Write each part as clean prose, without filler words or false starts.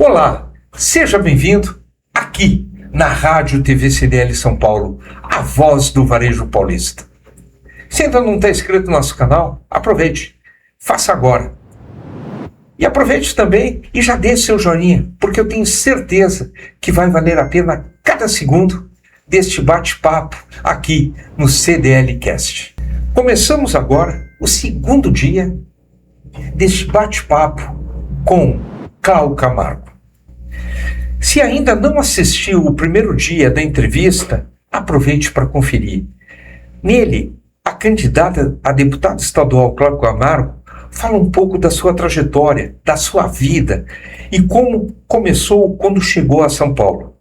Olá, seja bem-vindo aqui na Rádio TV CDL São Paulo, a voz do varejo paulista. Se ainda não está inscrito no nosso canal, aproveite, faça agora. E aproveite também e já dê seu joinha, porque eu tenho certeza que vai valer a pena cada segundo deste bate-papo aqui no CDL Cast. Começamos agora o segundo dia deste bate-papo com Cláudio Camargo. Se ainda não assistiu o primeiro dia da entrevista, aproveite para conferir. Nele, a candidata a deputada estadual Cláudio Camargo fala um pouco da sua trajetória, da sua vida e como começou quando chegou a São Paulo.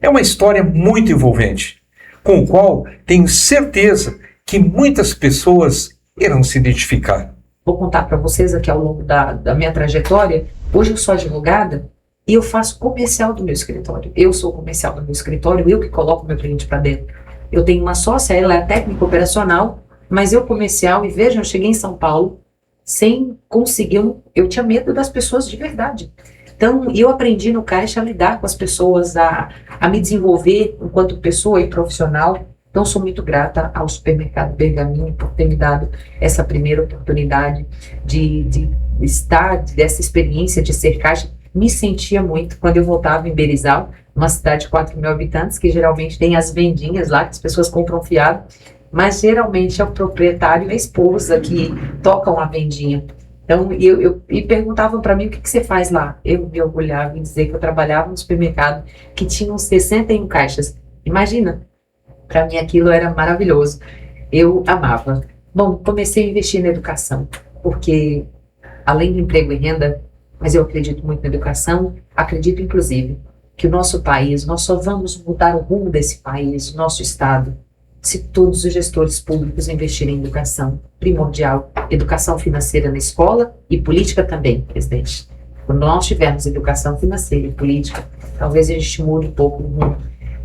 É uma história muito envolvente, com o qual tenho certeza que muitas pessoas irão se identificar. Vou contar para vocês aqui ao longo da minha trajetória. Hoje eu sou advogada e eu faço comercial do meu escritório. Eu sou comercial do meu escritório, eu que coloco meu cliente para dentro. Eu tenho uma sócia, ela é técnica operacional, mas eu comercial, e vejam, eu cheguei em São Paulo sem conseguir, eu tinha medo das pessoas de verdade. Então, eu aprendi no caixa a lidar com as pessoas, a me desenvolver enquanto pessoa e profissional. Então, sou muito grata ao Supermercado Bergamin por ter me dado essa primeira oportunidade de estar, dessa experiência de ser caixa. Me sentia muito quando eu voltava em Berizal, uma cidade de 4 mil habitantes, que geralmente tem as vendinhas lá, que as pessoas compram fiado, mas geralmente é o proprietário e a esposa que tocam a vendinha. Então, e perguntavam para mim, o que você faz lá? Eu me orgulhava em dizer que eu trabalhava no supermercado que tinham 61 caixas. Imagina, para mim aquilo era maravilhoso. Eu amava. Bom, comecei a investir na educação, porque além do emprego e renda, mas eu acredito muito na educação, acredito inclusive que o nosso país, nós só vamos mudar o rumo desse país, nosso estado, se todos os gestores públicos investirem em educação. Primordial, educação financeira na escola e política também, presidente. Quando nós tivermos educação financeira e política, talvez a gente mude um pouco o mundo.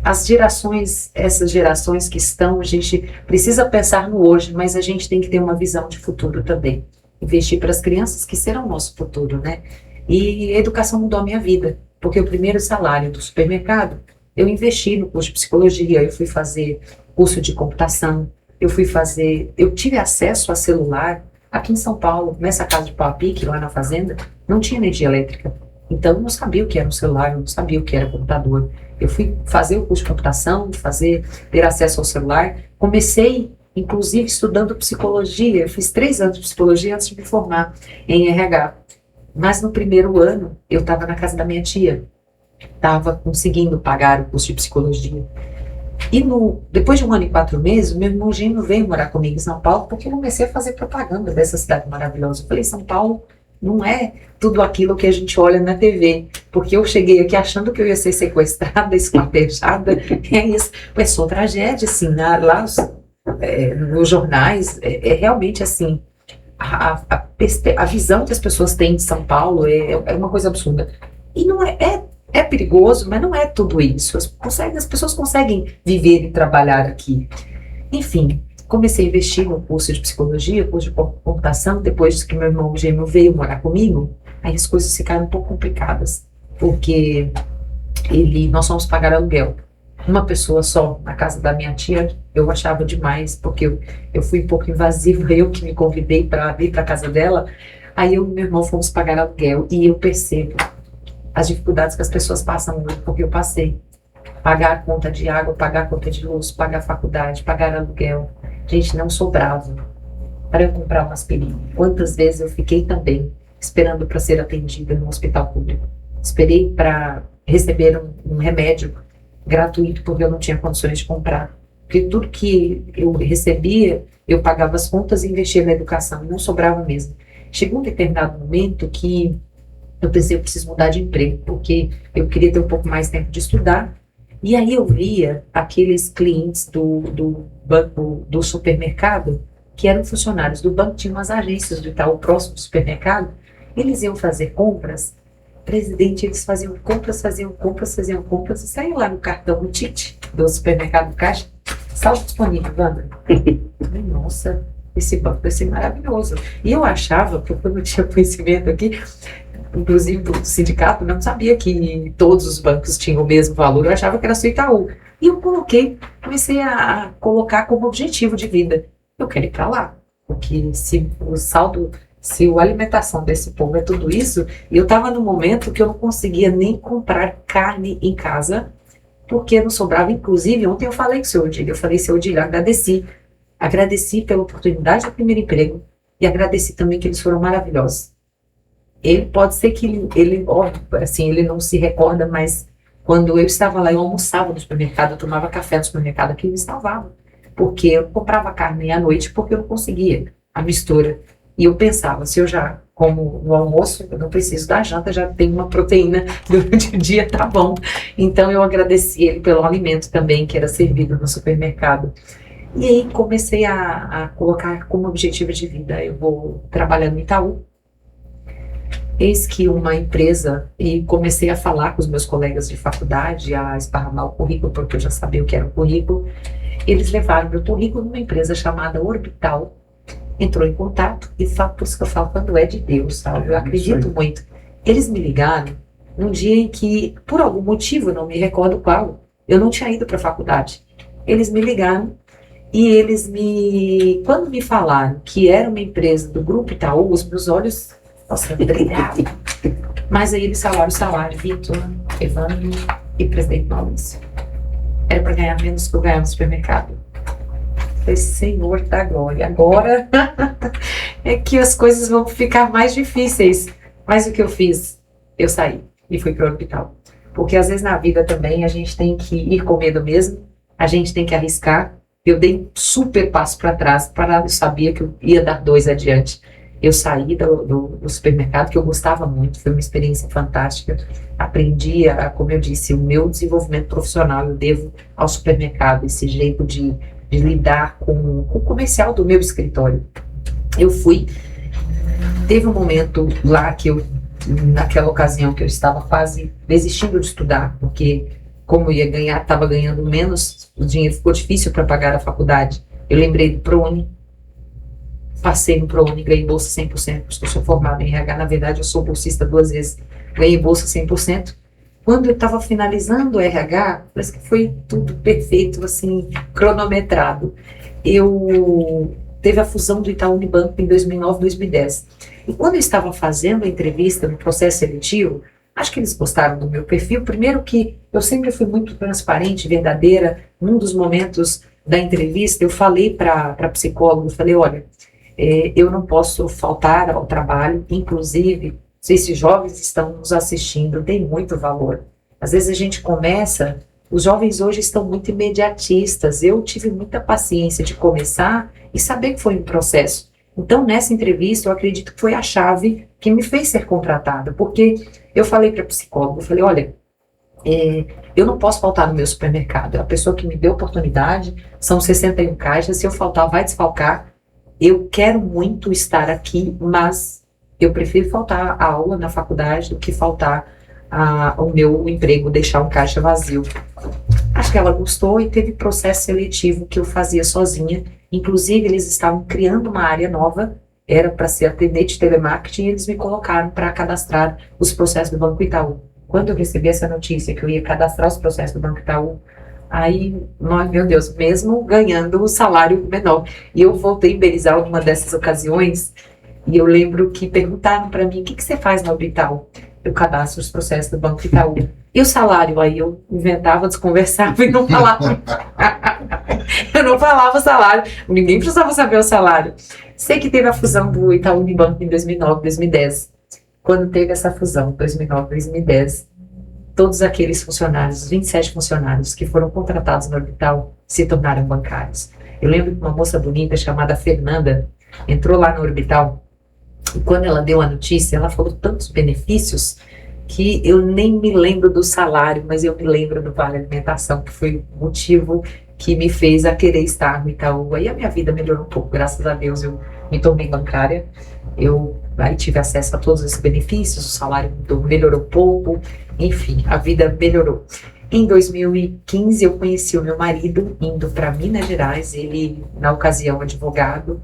As gerações, essas gerações que estão, a gente precisa pensar no hoje, mas a gente tem que ter uma visão de futuro também. Investir para as crianças que serão o nosso futuro, né? E a educação mudou a minha vida, porque o primeiro salário do supermercado, eu investi no curso de psicologia, eu fui fazer curso de computação, eu tive acesso a celular aqui em São Paulo, nessa casa de pau a pique, lá na fazenda, não tinha energia elétrica. Então eu não sabia o que era um celular, eu não sabia o que era computador. Eu fui fazer o curso de computação, ter acesso ao celular. Comecei, inclusive, estudando psicologia. Eu fiz 3 anos de psicologia antes de me formar em RH. Mas no primeiro ano, eu estava na casa da minha tia. Estava conseguindo pagar o curso de psicologia. E depois de 1 ano e 4 meses, meu irmão Gêmeo veio morar comigo em São Paulo, porque eu comecei a fazer propaganda dessa cidade maravilhosa. Eu falei, São Paulo não é tudo aquilo que a gente olha na TV, porque eu cheguei aqui achando que eu ia ser sequestrada, esquartejada, é isso, é só tragédia, assim, lá nos jornais, é realmente assim, a visão que as pessoas têm de São Paulo é uma coisa absurda, e não é perigoso, mas não é tudo isso, as pessoas conseguem viver e trabalhar aqui. Enfim, comecei a investir no curso de psicologia, curso de computação. Depois que meu irmão Gêmeo veio morar comigo, aí as coisas ficaram um pouco complicadas, porque nós fomos pagar aluguel. Uma pessoa só, na casa da minha tia, eu achava demais, porque eu fui um pouco invasiva, eu que me convidei para vir para a casa dela. Aí eu e meu irmão fomos pagar aluguel, e eu percebo as dificuldades que as pessoas passam hoje, porque eu passei. Pagar a conta de água, pagar a conta de luz, pagar a faculdade, pagar aluguel. Gente, não sobrava para eu comprar uma aspirina. Quantas vezes eu fiquei também esperando para ser atendida no hospital público. Esperei para receber um remédio gratuito, porque eu não tinha condições de comprar. Porque tudo que eu recebia, eu pagava as contas e investia na educação. Não sobrava mesmo. Chegou um determinado momento que eu pensei, eu preciso mudar de emprego, porque eu queria ter um pouco mais tempo de estudar. E aí eu via aqueles clientes do banco, do supermercado, que eram funcionários do banco, tinham umas agências do Itaú próximo do supermercado, eles iam fazer compras, presidente, eles faziam compras, e saiam lá no cartão, no ticket do supermercado caixa, saldo disponível, Wanda. Nossa, esse banco vai ser maravilhoso. E eu achava, porque eu não tinha conhecimento aqui, inclusive do sindicato, não sabia que todos os bancos tinham o mesmo valor, eu achava que era só Itaú. E eu comecei a colocar como objetivo de vida, eu quero ir para lá, porque se a alimentação desse povo é tudo isso, e eu estava num momento que eu não conseguia nem comprar carne em casa, porque não sobrava. Inclusive, ontem eu falei com o seu Odílio, seu Odílio, agradeci pela oportunidade do primeiro emprego, e agradeci também que eles foram maravilhosos. Ele pode ser que ele não se recorda, mas quando eu estava lá, eu almoçava no supermercado, eu tomava café no supermercado, aquilo me salvava, porque eu comprava carne à noite porque eu não conseguia a mistura. E eu pensava, se eu já como no almoço, eu não preciso da janta, já tenho uma proteína durante o dia, tá bom. Então eu agradeci ele pelo alimento também que era servido no supermercado. E aí comecei a colocar como objetivo de vida, eu vou trabalhar no Itaú. Eis que uma empresa, e comecei a falar com os meus colegas de faculdade, a esparramar o currículo, porque eu já sabia o que era o currículo. Eles levaram meu currículo numa empresa chamada Orbital, entrou em contato, e por isso que eu falo, quando é de Deus, sabe? Eu acredito muito. Eles me ligaram num dia em que, por algum motivo, não me recordo qual, eu não tinha ido para a faculdade. Eles me ligaram, e quando me falaram que era uma empresa do Grupo Itaú, os meus olhos, nossa, brilhavam. Mas aí eles falaram o salário, Vitor, Evandro e presidente Maurício. Era para ganhar menos que eu ganhava no supermercado. Falei, Senhor da glória, agora é que as coisas vão ficar mais difíceis. Mas o que eu fiz? Eu saí e fui para o hospital. Porque às vezes na vida também a gente tem que ir com medo mesmo, a gente tem que arriscar. Eu dei um super passo para trás, eu sabia que eu ia dar 2 adiante. Eu saí do supermercado, que eu gostava muito, foi uma experiência fantástica. Aprendi, como eu disse, o meu desenvolvimento profissional eu devo ao supermercado, esse jeito de lidar com o comercial do meu escritório. Teve um momento lá naquela ocasião que eu estava quase desistindo de estudar, porque como eu estava ganhando menos, o dinheiro ficou difícil para pagar a faculdade. Eu lembrei do ProUni, passei no ProUni, ganhei bolsa 100%, porque eu sou formada em RH, na verdade eu sou bolsista 2 vezes, ganhei bolsa 100%. Quando eu estava finalizando o RH, parece que foi tudo perfeito, assim, cronometrado. Teve a fusão do Itaú Unibanco em 2009, 2010. E quando eu estava fazendo a entrevista no processo seletivo, acho que eles gostaram do meu perfil. Primeiro que eu sempre fui muito transparente, verdadeira. Num dos momentos da entrevista, eu falei para a psicóloga, eu falei, olha, eu não posso faltar ao trabalho, inclusive, se esses jovens estão nos assistindo, tem muito valor. Às vezes a gente começa, os jovens hoje estão muito imediatistas, eu tive muita paciência de começar e saber que foi um processo. Então, nessa entrevista, eu acredito que foi a chave que me fez ser contratada, porque eu falei para a psicóloga, eu falei, olha, eu não posso faltar no meu supermercado, a pessoa que me deu oportunidade, são 61 caixas, se eu faltar, vai desfalcar, eu quero muito estar aqui, mas eu prefiro faltar a aula na faculdade do que faltar o meu emprego, deixar um caixa vazio. Acho que ela gostou e teve processo seletivo que eu fazia sozinha. Inclusive, eles estavam criando uma área nova, era para ser atendente de telemarketing, e eles me colocaram para cadastrar os processos do Banco Itaú. Quando eu recebi essa notícia que eu ia cadastrar os processos do Banco Itaú, aí, meu Deus, mesmo ganhando o salário menor. E eu voltei a Berizal alguma dessas ocasiões, e eu lembro que perguntaram para mim, o que você faz no Orbital? Eu cadastro os processos do Banco Itaú. E o salário? Aí eu inventava, desconversava e não falava. Eu não falava o salário, ninguém precisava saber o salário. Sei que teve a fusão do Itaú Unibanco em 2009, 2010. Quando teve essa fusão, 2009, 2010, todos aqueles funcionários, os 27 funcionários que foram contratados no Orbital, se tornaram bancários. Eu lembro que uma moça bonita chamada Fernanda entrou lá no Orbital, e quando ela deu a notícia, ela falou tantos benefícios que eu nem me lembro do salário, mas eu me lembro do Vale Alimentação, que foi o motivo que me fez a querer estar no Itaú. Aí a minha vida melhorou um pouco, graças a Deus eu me tornei bancária, eu aí tive acesso a todos esses benefícios, o salário melhorou um pouco, enfim, a vida melhorou. Em 2015 eu conheci o meu marido indo para Minas Gerais, ele na ocasião advogado,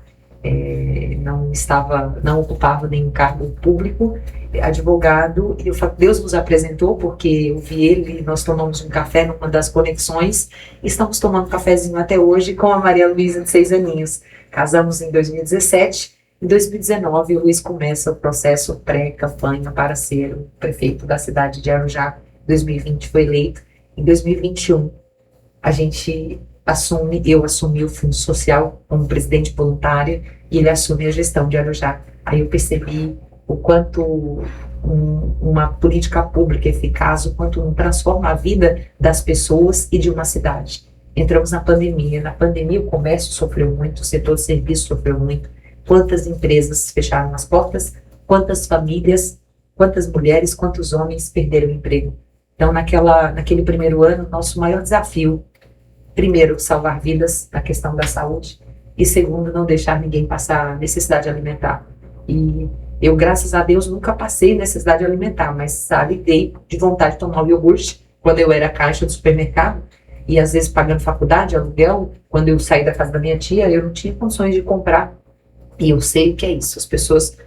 não ocupava nenhum cargo público, advogado, e Deus nos apresentou, porque eu vi ele, nós tomamos um café numa das conexões, e estamos tomando cafezinho até hoje com a Maria Luísa, de 6 aninhos. Casamos em 2017, em 2019 o Luiz começa o processo pré-campanha para ser o prefeito da cidade de Arujá. Em 2020 foi eleito. Em 2021 eu assumi o Fundo Social como presidente voluntária e ele assume a gestão de Arujá. Aí eu percebi o quanto uma política pública eficaz, o quanto transforma a vida das pessoas e de uma cidade. Entramos na pandemia. Na pandemia o comércio sofreu muito, o setor de serviços sofreu muito. Quantas empresas fecharam as portas, quantas famílias, quantas mulheres, quantos homens perderam o emprego. Então, naquele primeiro ano, nosso maior desafio, primeiro, salvar vidas na questão da saúde, e segundo, não deixar ninguém passar necessidade alimentar. E eu, graças a Deus, nunca passei necessidade alimentar, mas dei de vontade de tomar o iogurte quando eu era caixa do supermercado, e às vezes pagando faculdade, aluguel. Quando eu saí da casa da minha tia, eu não tinha condições de comprar. E eu sei o que é isso, as pessoas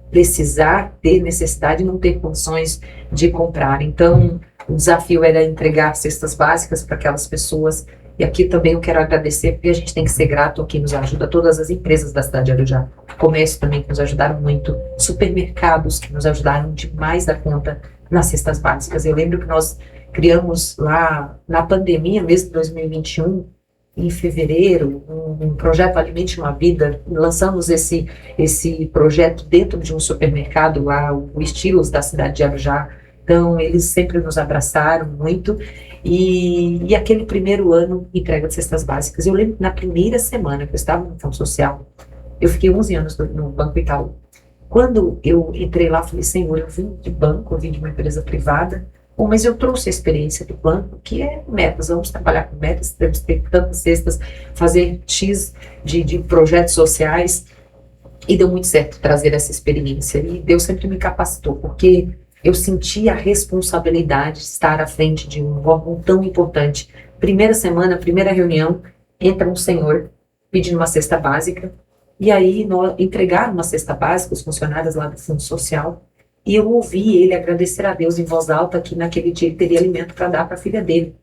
precisar ter necessidade e não ter condições de comprar. Então, o desafio era entregar cestas básicas para aquelas pessoas. E aqui também eu quero agradecer, porque a gente tem que ser grato a quem nos ajuda, todas as empresas da cidade de Arujá. Comércio também que nos ajudaram muito, supermercados que nos ajudaram demais da conta nas cestas básicas. Eu lembro que nós criamos lá na pandemia mesmo, de 2021, em fevereiro, um projeto Alimente uma Vida. Lançamos esse projeto dentro de um supermercado lá, o Estilos da cidade de Arujá. Então, eles sempre nos abraçaram muito. E aquele primeiro ano, entrega de cestas básicas. Eu lembro que na primeira semana que eu estava no Fundo Social, eu fiquei 11 anos no Banco Itaú. Quando eu entrei lá, falei, Senhor, eu vim de banco, eu vim de uma empresa privada, mas eu trouxe a experiência do banco, que é metas, vamos trabalhar com metas, temos que ter tantas cestas, fazer X de projetos sociais, e deu muito certo trazer essa experiência, e Deus sempre me capacitou, porque eu senti a responsabilidade de estar à frente de um órgão tão importante. Primeira semana, primeira reunião, entra um senhor pedindo uma cesta básica, e aí entregaram uma cesta básica, os funcionários lá do Fundo Social, e eu ouvi ele agradecer a Deus em voz alta que naquele dia ele teria alimento para dar para a filha dele.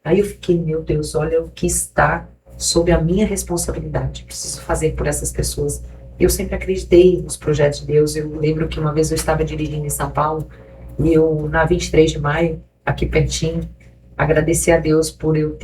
Aí eu fiquei, meu Deus, olha o que está sob a minha responsabilidade, preciso fazer por essas pessoas. Eu sempre acreditei nos projetos de Deus. Eu lembro que uma vez eu estava dirigindo em São Paulo, e eu, na 23 de maio, aqui pertinho, agradeci a Deus por eu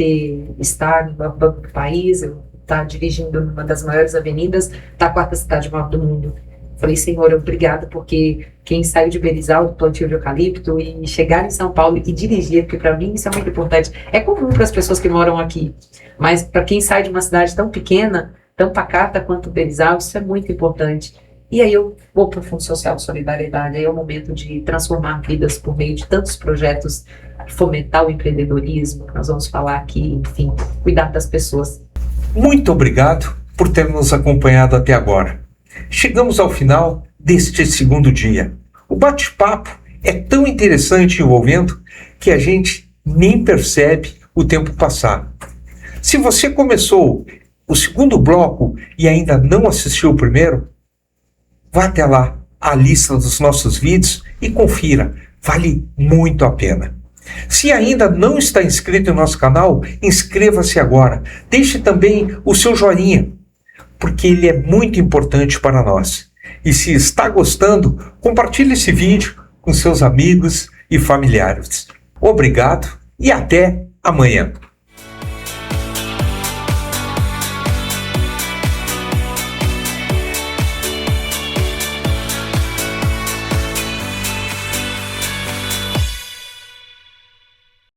estar no Banco do País, eu estar dirigindo numa das maiores avenidas da quarta cidade maior do mundo. Falei, Senhor, obrigado, porque quem saiu de Berizal, do plantio de eucalipto, e chegar em São Paulo e dirigir, porque para mim isso é muito importante. É comum para as pessoas que moram aqui, mas para quem sai de uma cidade tão pequena, tão pacata quanto Berizal, isso é muito importante. E aí eu vou para o Fundo Social de Solidariedade, aí é o momento de transformar vidas por meio de tantos projetos, fomentar o empreendedorismo, que nós vamos falar aqui, enfim, cuidar das pessoas. Muito obrigado por ter nos acompanhado até agora. Chegamos ao final deste segundo dia. O bate-papo é tão interessante e envolvendo que a gente nem percebe o tempo passar. Se você começou o segundo bloco e ainda não assistiu o primeiro, vá até lá, a lista dos nossos vídeos e confira, vale muito a pena. Se ainda não está inscrito em nosso canal, inscreva-se agora. Deixe também o seu joinha, porque ele é muito importante para nós. E se está gostando, compartilhe esse vídeo com seus amigos e familiares. Obrigado e até amanhã.